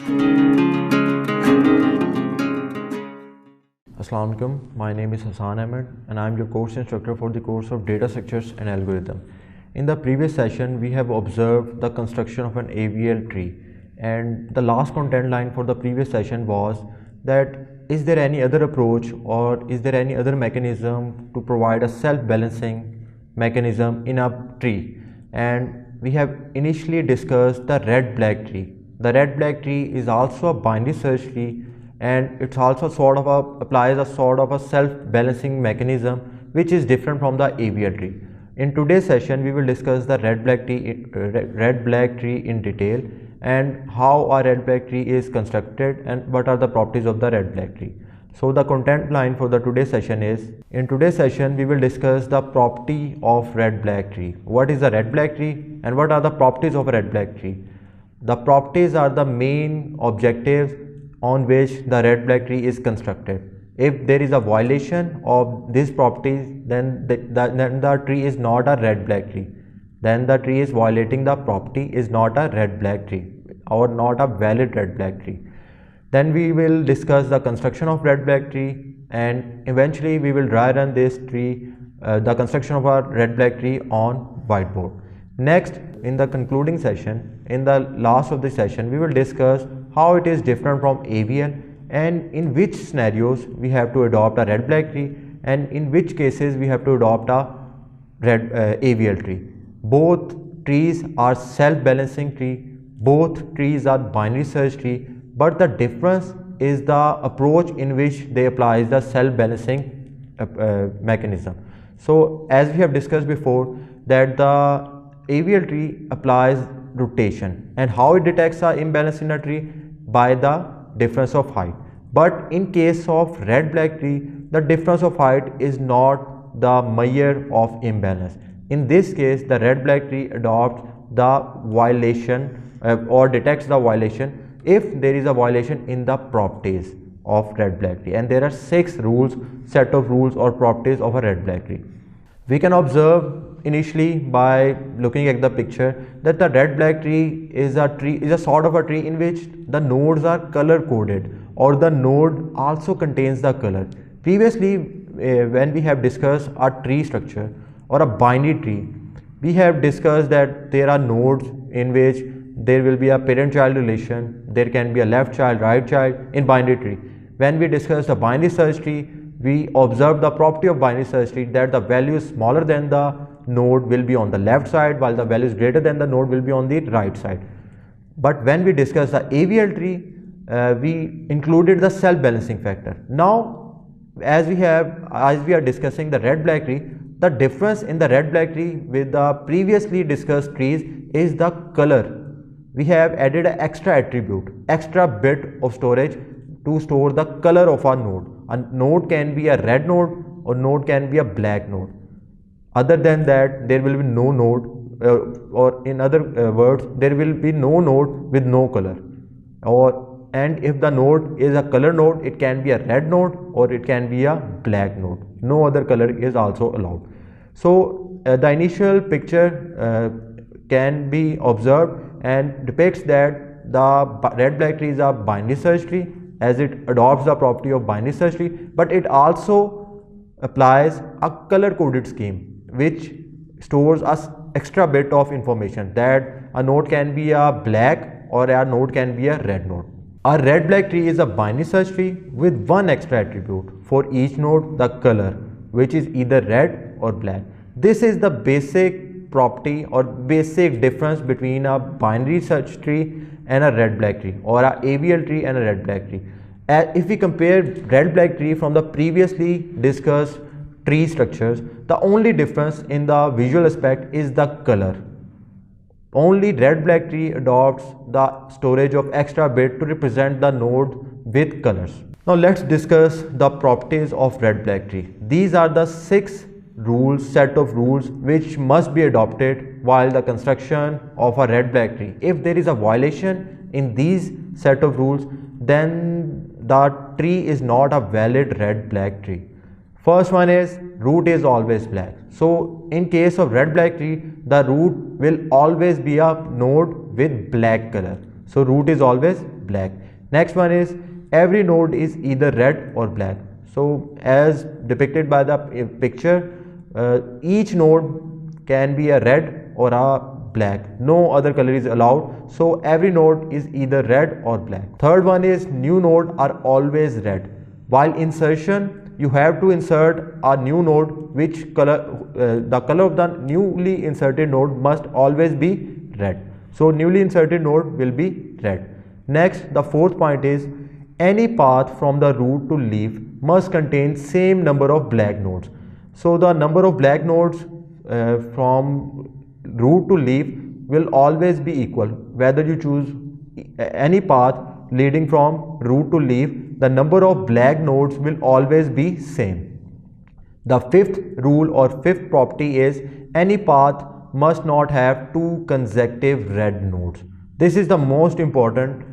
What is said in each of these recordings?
Assalamu alaikum. My name is Hassan Ahmed and I am your course instructor for the course of Data Structures and Algorithm. In the previous session, we have observed the construction of an AVL tree, and the last content line for the previous session was that is there any other approach or is there any other mechanism to provide a self-balancing mechanism in a tree. And we have initially discussed the red-black tree. The red-black tree is also a binary search tree, and it's also applies a sort of a self-balancing mechanism which is different from the AVL tree. In today's session, we will discuss the red-black tree in detail and how a red-black tree is constructed and what are the properties of the red-black tree. So the content line for the today's session is, in today's session we will discuss the property of red-black tree. What is a red-black tree and what are the properties of a red-black tree? The properties are the main objectives on which the red-black tree is constructed. If there is a violation of these properties, then the tree is not a red-black tree. Then the tree is violating the property, is not a red-black tree or not a valid red-black tree. Then we will discuss the construction of red-black tree, and eventually we will dry run this tree, the construction of our red-black tree on whiteboard. Next, in the concluding session, in the last of the session, we will discuss how it is different from AVL and in which scenarios we have to adopt a red-black tree and in which cases we have to adopt a AVL tree. Both trees are self-balancing tree, both trees are binary search tree, but the difference is the approach in which they apply the self-balancing mechanism. So as we have discussed before, that the AVL tree applies rotation, and how it detects an imbalance in a tree? By the difference of height. But in case of red-black tree, the difference of height is not the measure of imbalance. In this case, the red-black tree adopts the violation or detects the violation if there is a violation in the properties of red-black tree, and there are 6 set of rules or properties of a red-black tree. We can observe initially by looking at the picture that the red-black tree is a sort of a tree in which the nodes are color coded, or the node also contains the color. Previously, when we have discussed a tree structure or a binary tree, we have discussed that there are nodes in which there will be a parent-child relation, there can be a left child, right child in binary tree. When we discuss the binary search tree, we observe the property of binary search tree that the value is smaller than the node will be on the left side, while the value is greater than the node will be on the right side. But when we discuss the AVL tree, we included the self-balancing factor. Now, as we are discussing the red-black tree, the difference in the red-black tree with the previously discussed trees is the color. We have added an extra attribute, extra bit of storage to store the color of our node. A node can be a red node or node can be a black node. Other than that, there will be no node, or in other words, there will be no node with no color. And if the node is a color node, it can be a red node or it can be a black node. No other color is also allowed. So the initial picture can be observed and depicts that the red-black tree is a binary search tree, as it adopts the property of binary search tree, but it also applies a color-coded scheme which stores us extra bit of information that a node can be a black or a node can be a red node. A red-black tree is a binary search tree with one extra attribute for each node, the color, which is either red or black. This is the basic property or basic difference between a binary search tree and a red-black tree, or a AVL tree and a red-black tree. If we compare red-black tree from the previously discussed tree structures, the only difference in the visual aspect is the color. Only red-black tree adopts the storage of extra bit to represent the node with colors. Now let's discuss the properties of red-black tree. These are the 6 set of rules which must be adopted while the construction of a red-black tree. If there is a violation in these set of rules, then the tree is not a valid red-black tree. First one is root is always black. So in case of red-black tree, the root will always be a node with black color. so root is always black. Next one is every node is either red or black. So as depicted by the picture, each node can be a red or a black. No other color is allowed. So every node is either red or black. Third one is new node are always red. While insertion, you have to insert a new node which color, the color of the newly inserted node must always be red. So newly inserted node will be red. Next, the fourth point is any path from the root to leaf must contain same number of black nodes. So the number of black nodes from root to leaf will always be equal. Whether you choose any path leading from root to leaf, the number of black nodes will always be same. The fifth rule or fifth property is any path must not have two consecutive red nodes. This is the most important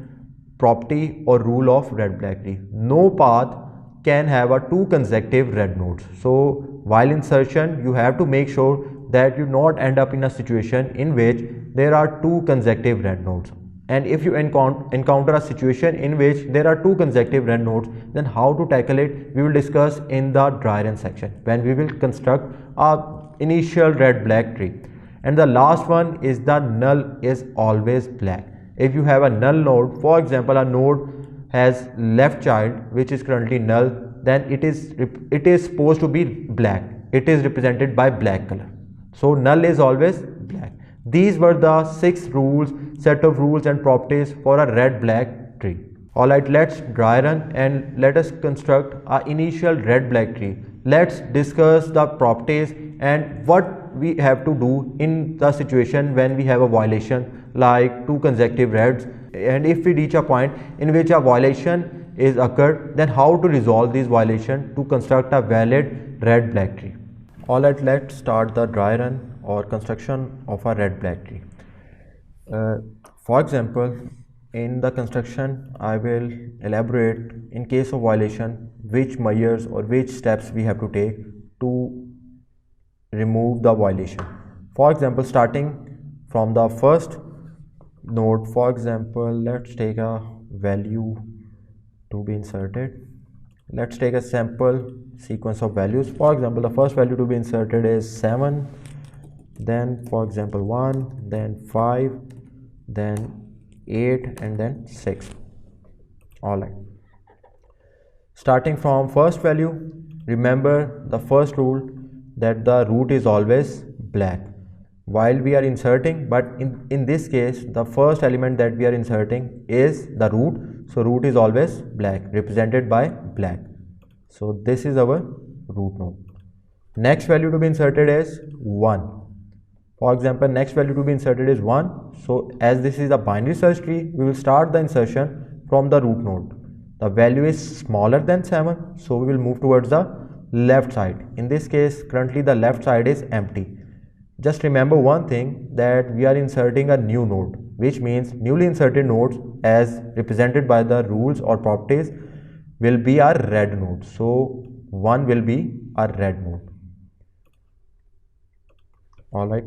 property or rule of red-black tree. No path can have a two consecutive red nodes. So while insertion, you have to make sure that you not end up in a situation in which there are two consecutive red nodes. And if you encounter a situation in which there are two consecutive red nodes, then how to tackle it, we will discuss in the dry run section when we will construct a initial red-black tree. And the last one is the null is always black. If you have a null node, for example, a node has left child which is currently null, then it is supposed to be black. It is represented by black color. So null is always black. These were the 6 rules, set of rules and properties for a red-black tree. Alright, let's dry run and let us construct our initial red-black tree. Let's discuss the properties and what we have to do in the situation when we have a violation like two consecutive reds, and if we reach a point in which a violation is occurred, then how to resolve this violation to construct a valid red-black tree. Alright, let's start the dry run or construction of a red-black tree. For example, in the construction I will elaborate in case of violation which measures or which steps we have to take to remove the violation. For example, starting from the first node, for example, let's take a value to be inserted. Let's take a sample sequence of values. For example, the first value to be inserted is 7, then for example 1, then 5, then 8, and then 6. Alright, starting from first value, remember the first rule that the root is always black while we are inserting, but in this case the first element that we are inserting is the root, so root is always black, represented by black. So this is our root node. Next value to be inserted is 1. For example, next value to be inserted is 1. So as this is a binary search tree, we will start the insertion from the root node. The value is smaller than 7, so we will move towards the left side. In this case, currently the left side is empty. Just remember one thing, that we are inserting a new node, which means newly inserted nodes as represented by the rules or properties will be our red node. So 1 will be our red node. Alright.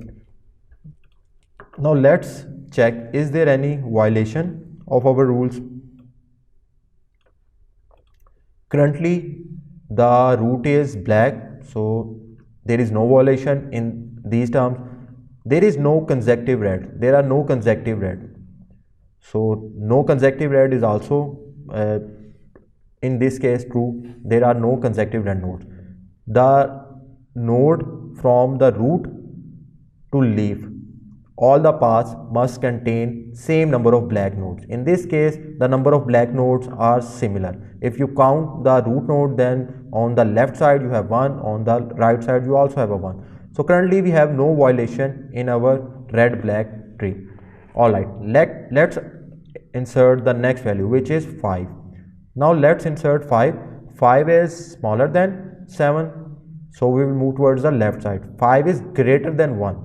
Now let's check, is there any violation of our rules? Currently the root is black, so there is no violation in these terms. There is no consecutive red, there are no consecutive red, so no consecutive red is also in this case true. There are no consecutive red nodes. The node from the root to leaf, all the paths must contain same number of black nodes. In this case, the number of black nodes are similar. If you count the root node, then on the left side you have 1, on the right side you also have a 1. So currently we have no violation in our red-black tree. Alright, let's insert the next value, which is 5. Now let's insert 5. 5 is smaller than 7, so we will move towards the left side. 5 is greater than 1.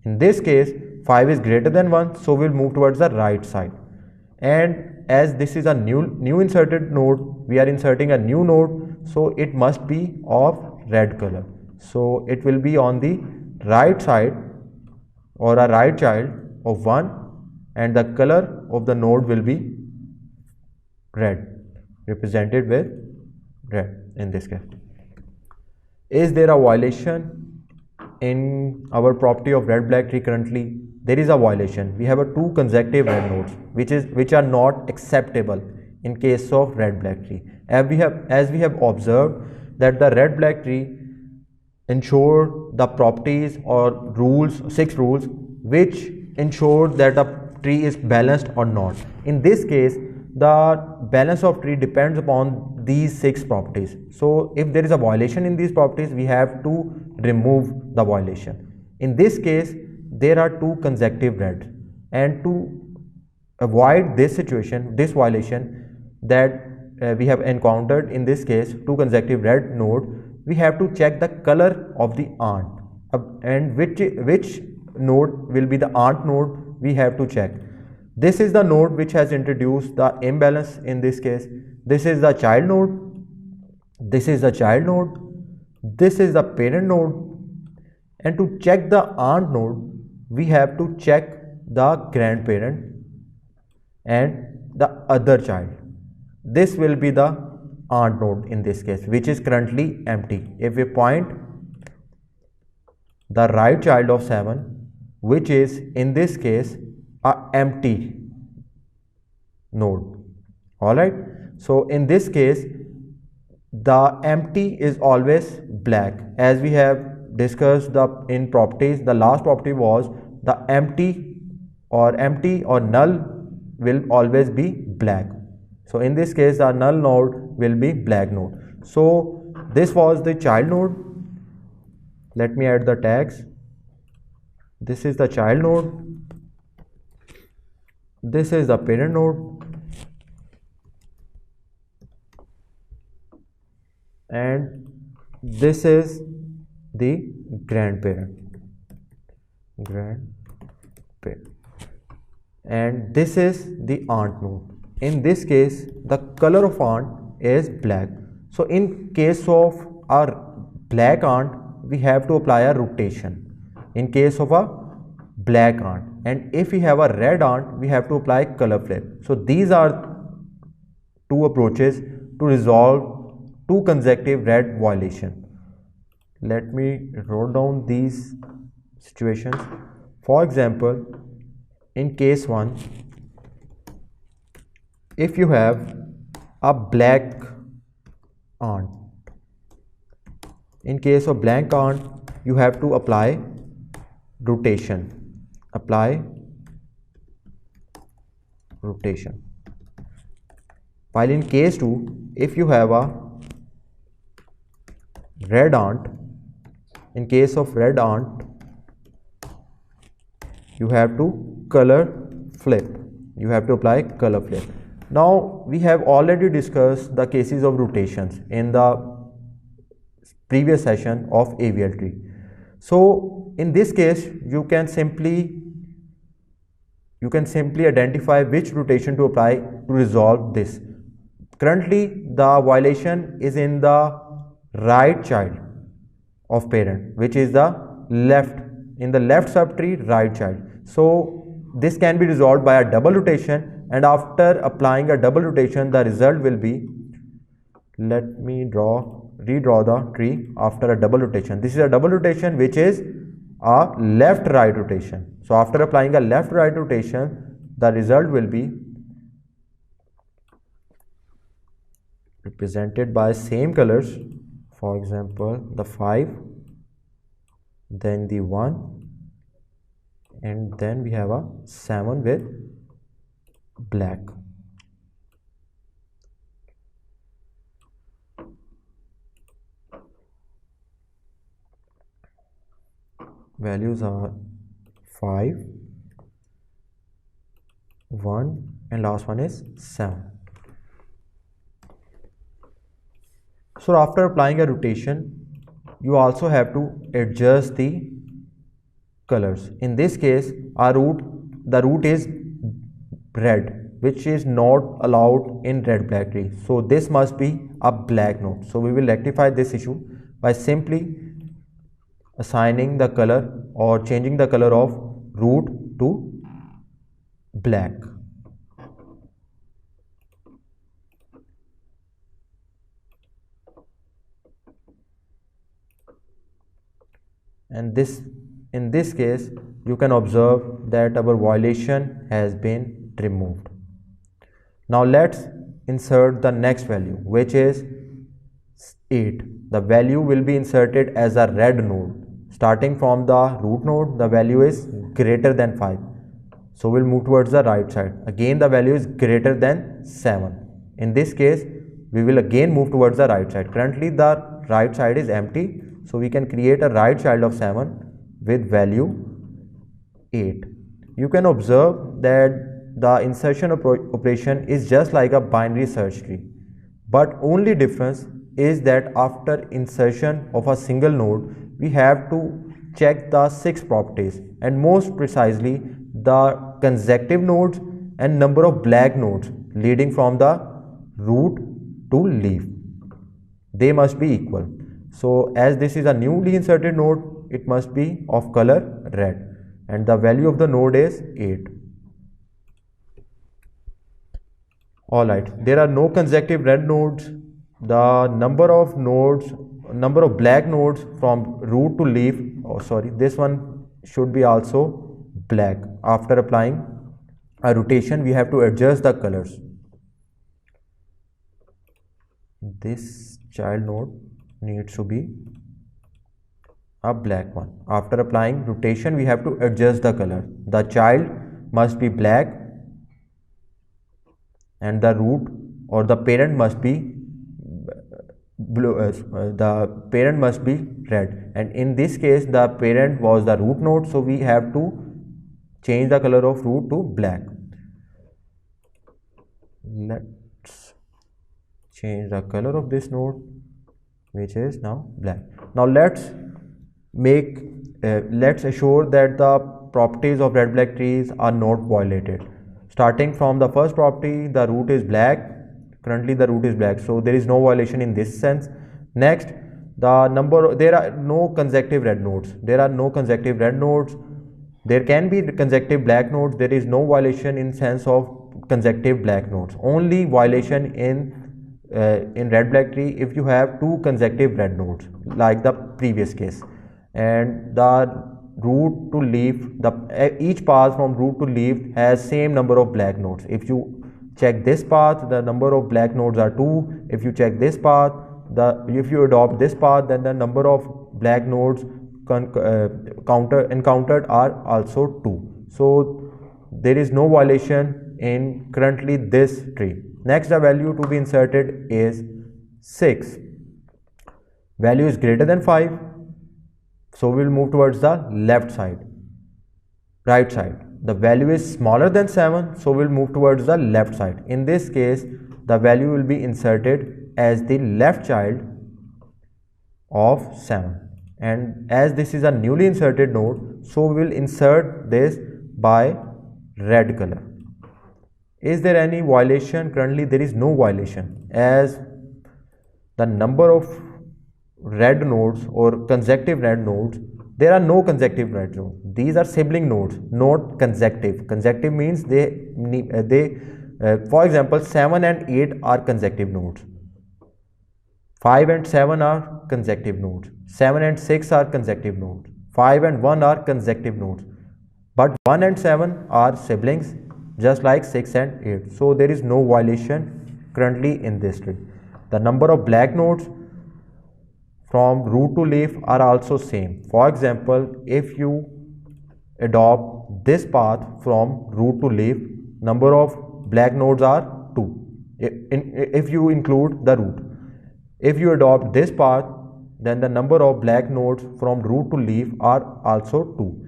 In this case, 5 is greater than 1, so we will move towards the right side. And as this is a new inserted node, we are inserting a new node, so it must be of red color. So it will be on the right side or a right child of 1, and the color of the node will be red, represented with red in this case. Is there a violation in our property of red black tree? Currently there is a violation. We have a two consecutive red nodes which are not acceptable in case of red black tree. As we have observed that the red black tree ensure the properties or rules, 6 rules, which ensure that the tree is balanced or not. In this case, the balance of tree depends upon these 6 properties. So if there is a violation in these properties, we have to remove the violation. In this case, there are 2 consecutive reds, and to avoid this situation, this violation that we have encountered in this case, 2 consecutive red node, we have to check the color of the aunt, and which node will be the aunt node we have to check. This is the node which has introduced the imbalance in this case. This is the child node, this is the child node, this is the parent node, and to check the aunt node we have to check the grandparent and the other child. This will be the aunt node in this case, which is currently empty. If we point the right child of 7, which is in this case a empty node. Alright, so in this case the empty is always black. As we have discussed in properties, the last property was the empty or null will always be black. So in this case the null node will be black node. So this was the child node. Let me add the tags. This is the child node, this is the parent node, and this is the grandparent, and this is the aunt node. In this case the color of aunt is black. So in case of our black aunt we have to apply a rotation in case of a black aunt, and if we have a red aunt we have to apply color flip. So these are 2 approaches to resolve 2 consecutive red violation. Let me write down these situations. For example, in case 1, if you have a black aunt, in case of blank aunt you have to apply rotation, while in case 2, if you have a red aunt, in case of red aunt you have to color flip, you have to apply color flip. Now we have already discussed the cases of rotations in the previous session of AVL tree. So in this case you can simply identify which rotation to apply to resolve this. Currently the violation is in the right child of parent, which is the left, in the left subtree right child. So this can be resolved by a double rotation, and after applying a double rotation the result will be, let me redraw the tree after a double rotation. This is a double rotation which is a left right rotation. So after applying a left right rotation the result will be represented by same colors. For example, the 5, then the 1, and then we have a 7 with black. Values are 5, 1, and last one is 7. So after applying a rotation you also have to adjust the colors. In this case the root is red, which is not allowed in red black tree. So this must be a black node. So we will rectify this issue by simply assigning the color or changing the color of root to black. And in this case you can observe that our violation has been removed. Now let's insert the next value, which is 8. The value will be inserted as a red node. Starting from the root node, the value is greater than 5. So we'll move towards the right side. Again the value is greater than 7. In this case we will again move towards the right side. Currently the right side is empty, so we can create a right child of 7 with value 8. You can observe that the insertion operation is just like a binary search tree, but only difference is that after insertion of a single node we have to check the 6 properties, and most precisely the consecutive nodes and number of black nodes leading from the root to leaf. They must be equal. So as this is a newly inserted node, it must be of color red, and the value of the node is 8. Alright, there are no consecutive red nodes. The number of black nodes from root to leaf, this one should be also black. After applying a rotation, we have to adjust the colors. This child node needs to be a black one. After applying rotation, we have to adjust the color. The child must be black and the root or the parent must be blue, the parent must be red, and in this case the parent was the root node, so we have to change the color of root to black. Let's change the color of this node, which is now black. Now let's assure that the properties of red black trees are not violated. Starting from the first property, the root is black. Currently the root is black, so there is no violation in this sense. Next, there are no consecutive red nodes. There can be consecutive black nodes. There is no violation in sense of consecutive black nodes. Only violation in red black tree if you have 2 consecutive red nodes, like the previous case. And the root to leaf, each path from root to leaf has same number of black nodes. If you check this path, the number of black nodes are 2. If you check this path, if you adopt this path, then the number of black nodes encountered are also 2. So there is no violation in currently this tree. Next, the value to be inserted is 6. Value is greater than 5. So we will move towards the right side. The value is smaller than 7, so we will move towards the left side. In this case, the value will be inserted as the left child of 7. And as this is a newly inserted node, so we will insert this by red color. Is there any violation? Currently there is no violation, as the number of red nodes or consecutive red nodes, there are no consecutive red nodes. These are sibling nodes, not consecutive. Consecutive means for example, 7 and 8 are consecutive nodes. 5 and 7 are consecutive nodes. 7 and 6 are consecutive nodes. 5 and 1 are consecutive nodes. But 1 and 7 are siblings, just like 6 and 8. So there is no violation currently in this tree. The number of black nodes from root to leaf are also same. For example, if you adopt this path from root to leaf, number of black nodes are 2 if you include the root. If you adopt this path, then the number of black nodes from root to leaf are also 2.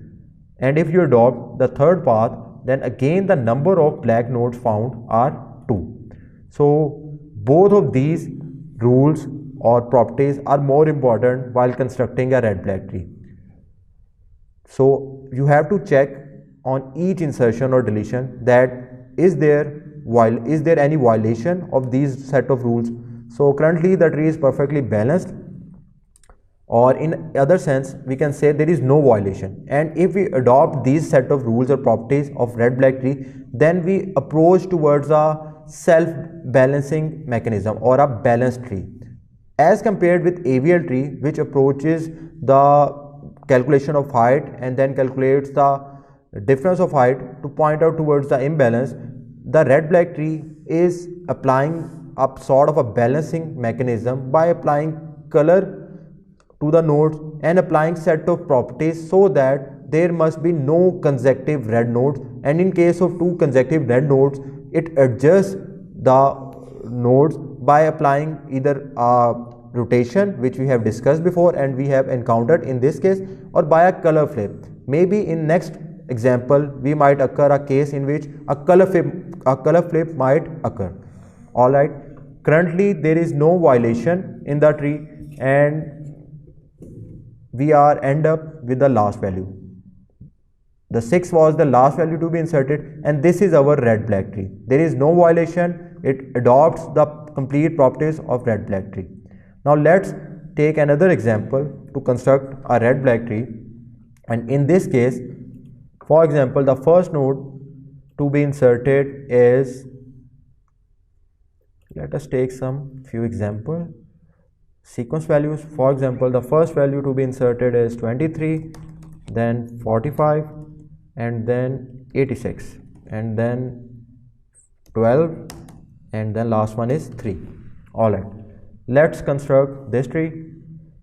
And if you adopt the third path, then again the number of black nodes found are 2. So both of these rules or properties are more important while constructing a red black tree. So you have to check on each insertion or deletion that is there any violation of these set of rules. So currently the tree is perfectly balanced. or in other sense we can say there is no violation. And if we adopt these set of rules or properties of red black tree, then we approach towards a self balancing mechanism or a balanced tree, as compared with AVL tree, which approaches the calculation of height and then calculates the difference of height to point out towards the imbalance. The red black tree is applying a sort of a balancing mechanism by applying color to the nodes and applying set of properties so that there must be no consecutive red nodes, and in case of two consecutive red nodes it adjusts the nodes by applying either a rotation, which we have discussed before and we have encountered in this case, or by a color flip. Maybe in next example we might occur a case in which a color flip might occur. Alright, currently there is no violation in the tree and we are end up with the last value. The 6 was the last value to be inserted, and this is our red black tree. There is no violation, it adopts the complete properties of red black tree. Now let's take another example to construct a red black tree, and in this case, for example, the first node to be inserted is, let us take some few examples. Sequence values, for example, the first value to be inserted is 23, then 45, and then 86, and then 12, and then last one is 3. Alright, let's construct this tree.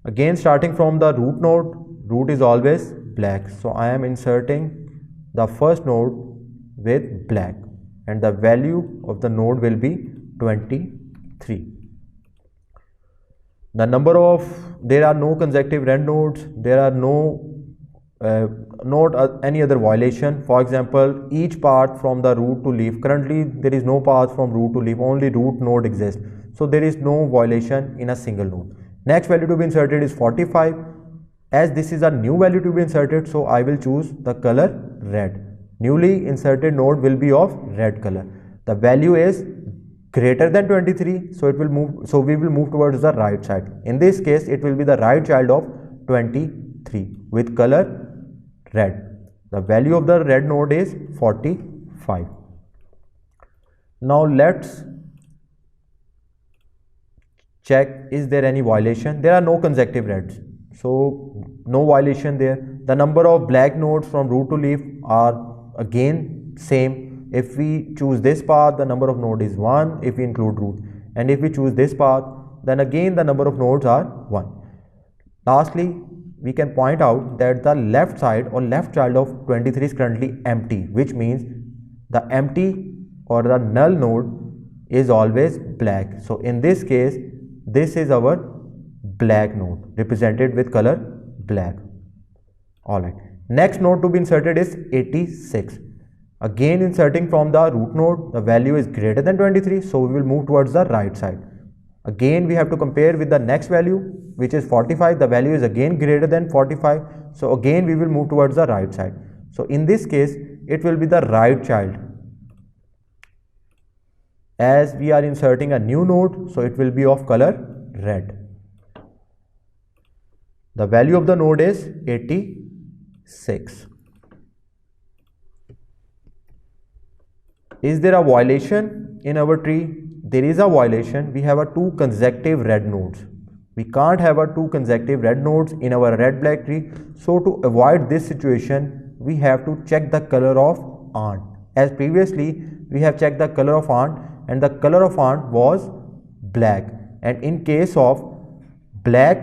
Again, starting from the root node, root is always black, so I am inserting the first node with black, and the value of the node will be 23. The number of, there are no consecutive red nodes, there are no any other violation. For example, each path from the root to leaf, currently there is no path from root to leaf, only root node exists, so there is no violation in a single node. Next value to be inserted is 45. As this is a new value to be inserted, so I will choose the color red. Newly inserted node will be of red color. The value is greater than 23, so it will move, so we will move towards the right side. In this case it will be the right child of 23 with color red. The value of the red node is 45. Now let's check, is there any violation? There are no consecutive reds, so no violation there. The number of black nodes from root to leaf are again same. If we choose this path, the number of node is 1 if we include root, and if we choose this path, then again the number of nodes are 1. Lastly, we can point out that the left side or left child of 23 is currently empty, which means the empty or the null node is always black. So in this case, this is our black node represented with color black. Alright, next node to be inserted is 86. Again, inserting from the root node, the value is greater than 23, so we will move towards the right side. Again, we have to compare with the next value, which is 45. The value is again greater than 45, so again we will move towards the right side. So in this case, it will be the right child. As we are inserting a new node, so it will be of color red. The value of the node is 86. Is there a violation in our tree? There is a violation. We have a two consecutive red nodes. We can't have a two consecutive red nodes in our red black tree. So to avoid this situation, we have to check the color of aunt. As previously, we have checked the color of aunt, and the color of aunt was black. And in case of black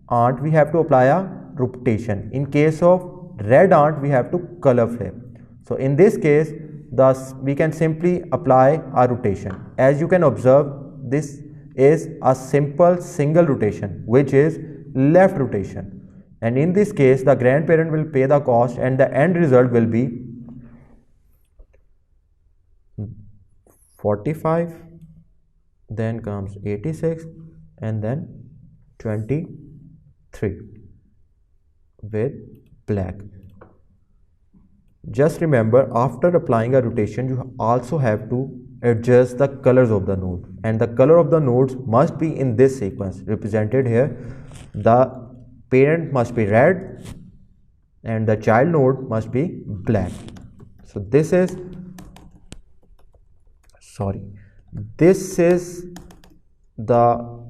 aunt, we have to apply a rotation. In case of red aunt, we have to color flip. So in this case, thus we can simply apply a rotation. As you can observe, this is a simple single rotation, which is left rotation, and in this case the grandparent will pay the cost, and the end result will be 45, then comes 86, and then 23 with black. Just remember, after applying a rotation, you also have to adjust the colors of the node, and the color of the nodes must be in this sequence represented here. The parent must be red and the child node must be black. So this is the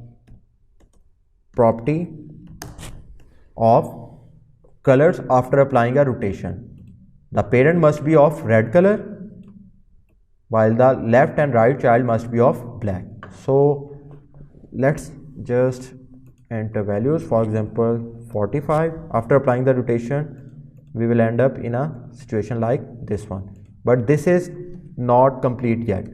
property of colors after applying a rotation. The parent must be of red color while the left and right child must be of black. So let's just enter values. For example, 45. After applying the rotation, we will end up in a situation like this one. But this is not complete yet.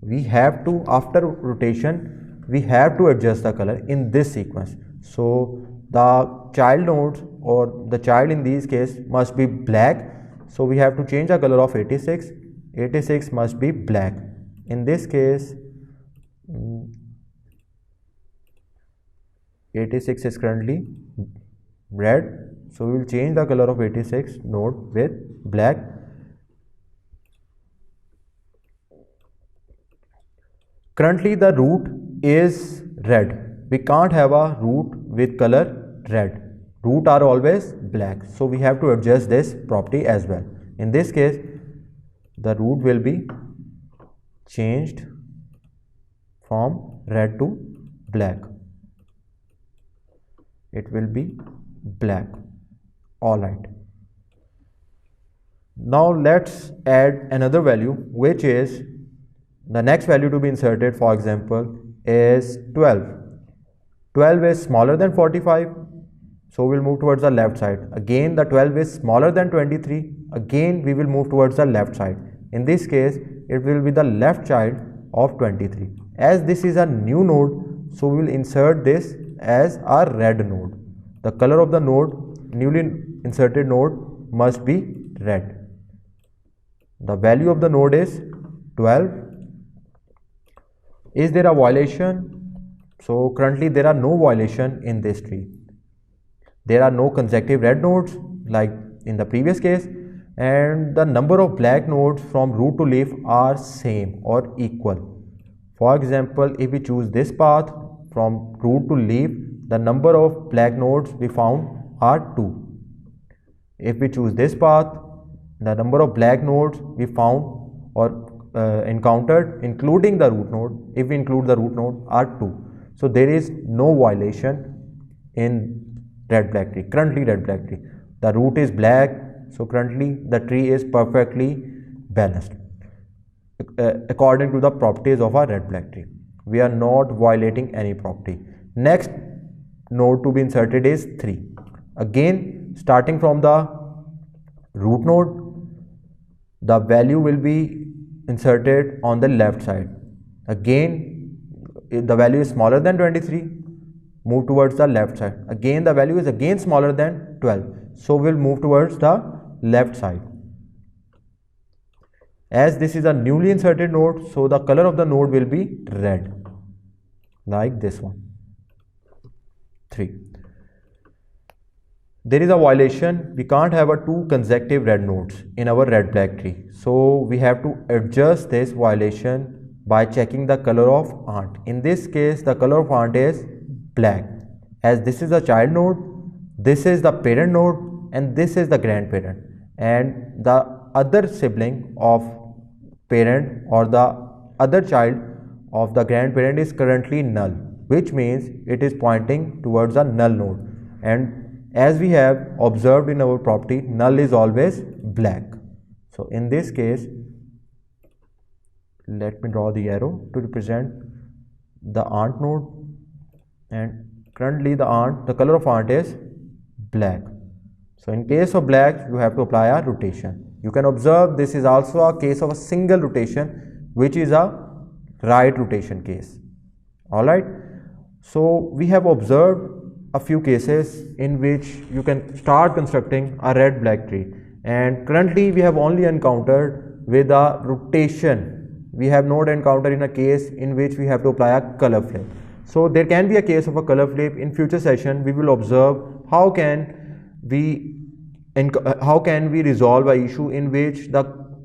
We have to, after rotation, we have to adjust the color in this sequence. So the child nodes or the child in this case must be black. So we have to change the color of 86. 86 must be black. In this case, 86 is currently red. So we will change the color of 86 node with black. Currently the root is red. We can't have a root with color red. Root are always black. So we have to adjust this property as well. In this case, the root will be changed from red to black. It will be black. Alright. Now let's add another value, which is the next value to be inserted, for example, is 12. 12 is smaller than 45. So we'll move towards the left side. Again, the 12 is smaller than 23. Again, we will move towards the left side. In this case, it will be the left child of 23. As this is a new node, so we will insert this as a red node. The color of the node, newly inserted node, must be red. The value of the node is 12. Is there a violation? So currently there are no violation in this tree. There are no consecutive red nodes like in the previous case, and the number of black nodes from root to leaf are same or equal. For example, if we choose this path from root to leaf, the number of black nodes we found are 2. If we choose this path, the number of black nodes we found or encountered, including the root node, if we include the root node, are 2. So there is no violation in red black tree, currently red black tree. The root is black, so currently the tree is perfectly balanced according to the properties of our red black tree. We are not violating any property. Next node to be inserted is 3. Again, starting from the root node, the value will be inserted on the left side. Again, if the value is smaller than 23, move towards the left side. Again, the value is again smaller than 12. So we'll move towards the left side. As this is a newly inserted node, so the color of the node will be red, like this one. 3. There is a violation. We can't have 2 consecutive red nodes in our red black tree. So we have to adjust this violation by checking the color of aunt. In this case, the color of aunt is black. As this is a child node, this is the parent node, and this is the grandparent, and the other sibling of parent or the other child of the grandparent is currently null, which means it is pointing towards a null node. And as we have observed in our property, null is always black. So in this case, let me draw the arrow to represent the aunt node, and currently the color of aunt is black. So in case of black, you have to apply a rotation. You can observe this is also a case of a single rotation, which is a right rotation case. Alright, so we have observed a few cases in which you can start constructing a red black tree, and currently we have only encountered with a rotation. We have not encountered in a case in which we have to apply a color flip. So there can be a case of a color flip. In future session, we will observe how can we resolve an issue in which the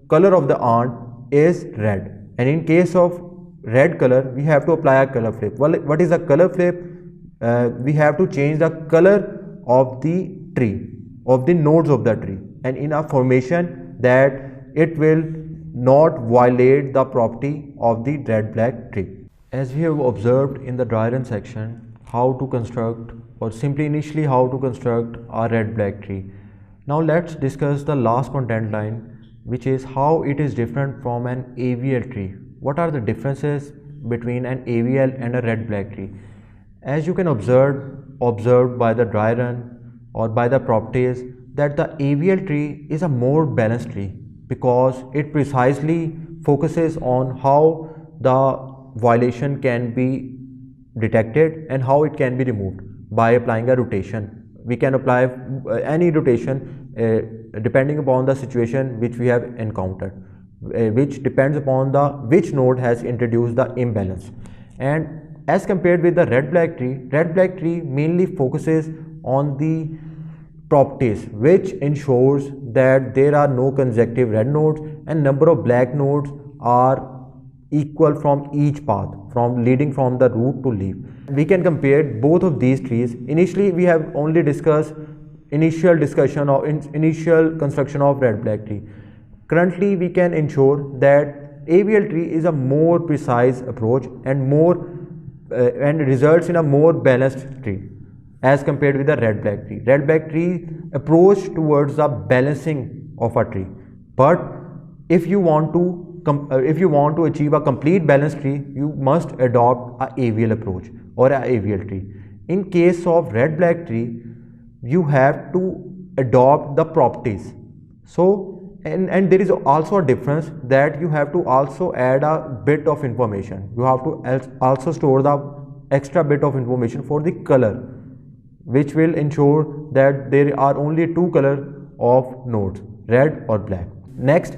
color of the aunt is red, and in case of red color we have to apply a color flip. Well, what is a color flip? We have to change the color of the tree, of the nodes of the tree, and in a formation that it will not violate the property of the red black tree. As we have observed in the dry run section how to construct, or simply initially how to construct a red black tree. Now let's discuss the last content line, which is how it is different from an AVL tree. What are the differences between an AVL and a red black tree? As you can observe by the dry run or by the properties, that the AVL tree is a more balanced tree because it precisely focuses on how the violation can be detected and how it can be removed by applying a rotation. We can apply any rotation depending upon the situation which we have encountered, which depends upon which node has introduced the imbalance. And as compared with the red black tree mainly focuses on the properties which ensures that there are no consecutive red nodes and number of black nodes are equal from each path, from leading from the root to leaf. We can compare both of these trees. Initially we have only discussed initial discussion or initial construction of red black tree. Currently we can ensure that AVL tree is a more precise approach and and results in a more balanced tree as compared with the red black tree. Red black tree approach towards the balancing of a tree, but if you want to achieve a complete balanced tree, you must adopt a AVL approach or a AVL tree. In case of red black tree, you have to adopt the properties. So and there is also a difference that you have to also add a bit of information. You have to also store the extra bit of information for the color, which will ensure that there are only two colors of nodes, red or black. Next,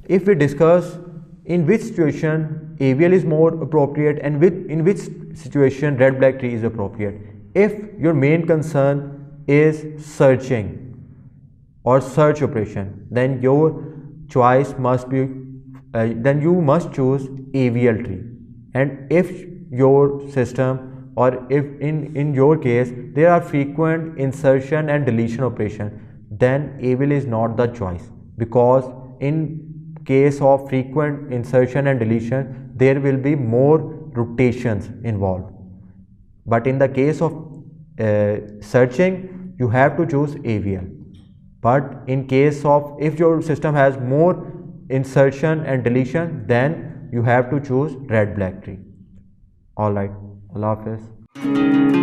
if we discuss in which situation AVL is more appropriate and in which situation red black tree is appropriate. If your main concern is searching or search operation, then your choice must be then you must choose AVL tree. And if your system, or if in your case there are frequent insertion and deletion operation, then AVL is not the choice, because in case of frequent insertion and deletion there will be more rotations involved, but in the case of searching you have to choose AVL. But in case of if your system has more insertion and deletion, then you have to choose red black tree. Alright, Allah Hafiz.